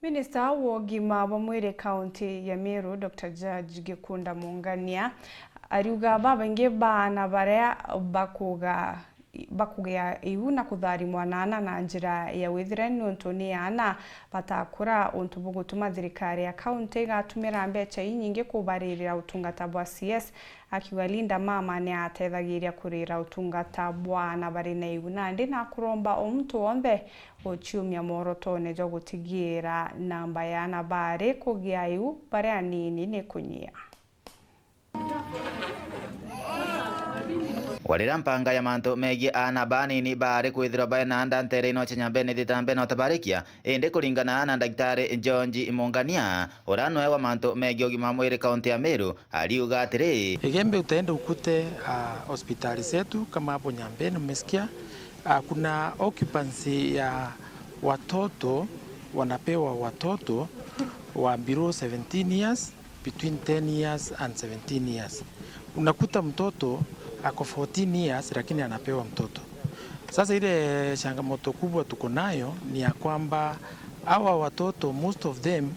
Minista wa ũgima wa mwĩrĩ kaunti ya Meru Dr. George Gikunda Mungania ariuga babaingi bana baria bakugea iu na kutharimwa na njira ya withirani untu ni ana batakura untu bugutuma thirikari ya kaunti gatumira mbeca nyingi kubaririra utungata bwa CS akiuga Linda Mama ni atethagiria kurira utungata bwana bari na iu nandi na kuromba omuntu wothe uchiumia morotone jo gutigira namba ya ana bari kugia iu bari anini ni kunyia Walira mpanga ya manto megi ana banini bari kwithira baina ndantere ino chenyambe ni thitambe no tabarikia ende kuringana na Daktari George Mungania orano ewa manto megi ũgima mwĩrĩ kaunti ya Meru aliuga atiri Igembe utaenda ukute hospitali zetu kama hapo Nyambeni umesikia kuna occupancy ya watoto wanapewa watoto wa below 17 years between 10 years and 17 years unakuta mtoto ako 14 years lakini anapewa mtoto. Sasa ile changamoto kubwa tuko nayo ni ya kwamba hawa watoto most of them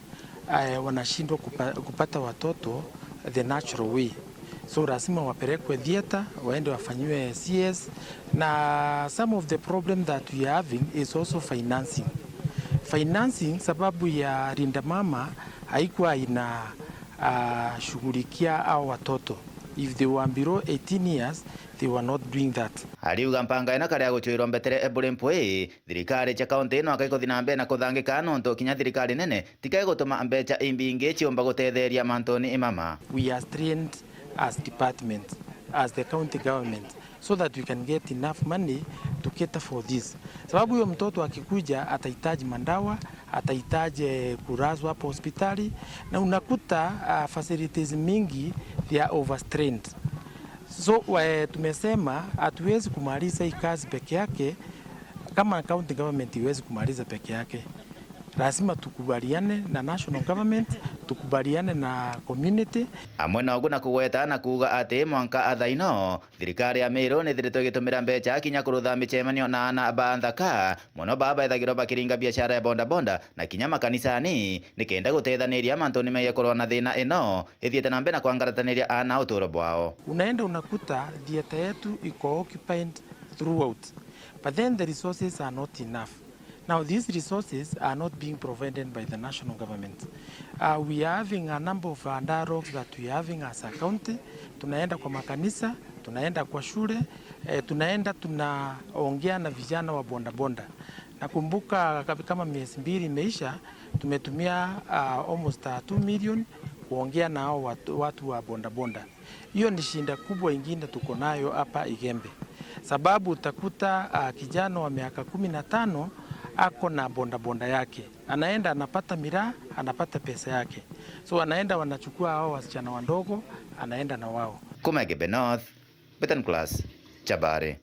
wanashindwa kupata watoto the natural way. So lazima wapelekwe theater waende wafanyiwe CS na some of the problem that we are having is also financing. Financing sababu ya Linda Mama haikuwa ina shughulikia hao watoto. If they were below 18 years, they were not doing that. Aliuga mpanga ina karia guchuirwo mbetere ebulimpwe thirikari cha kaunti ino akaiko thinambe na kuthangika nonto kinya thirikari nene tikai gutuma mbeca imbingi chiomba gutetheria mantoni imama. We are trained as department, as the county government, so that we can get enough money to cater for this. Sababu huyo mtoto akikuja atahitaji mandawa, atahitaji kurazwa hapo hospitali na unakuta facilities mingi they are overstrained. So tumesema hatuwezi kumaliza hii kazi peke yake kama county government iwezi kumaliza peke yake. Lazima tukubaliane na national government, tukubaliane na community. Amwe na oguna kugweta na kuga ati mwanka athaino thirikari ya Meru ni thirito gitumira mbeca kinya kurutha micemanio na ana banthaka muno baba ethagirwo bakiringa biashara ya bonda bonda na kinya makanisani nikenda gutethaniria mantoni meya korwo na thina ino ithiete na mbere na kwangarataniria ana uturo bwao. Unaenda unakuta theater yetu iko occupied throughout, but then the resources are not enough. Now these resources are not being provided by the national government. We are having a number of dialogues that we are having as a county. Tunaenda kwa makanisa, tunaenda kwa shule, tunaongea na vijana wa bonda bonda. Nakumbuka kama miezi 2 imeisha, tumetumia almost 2 million kuongea na hao watu wa bonda bonda. Hiyo ni shinda kubwa ingine tuko nayo hapa Igembe. Sababu utakuta kijana wa miaka 15 ako na bonda bonda yake. Anaenda anapata miraa, anapata pesa yake. So anaenda wanachukua hao wasichana wadogo, anaenda na wao. Kumegebe North, Betan Class, Chabare.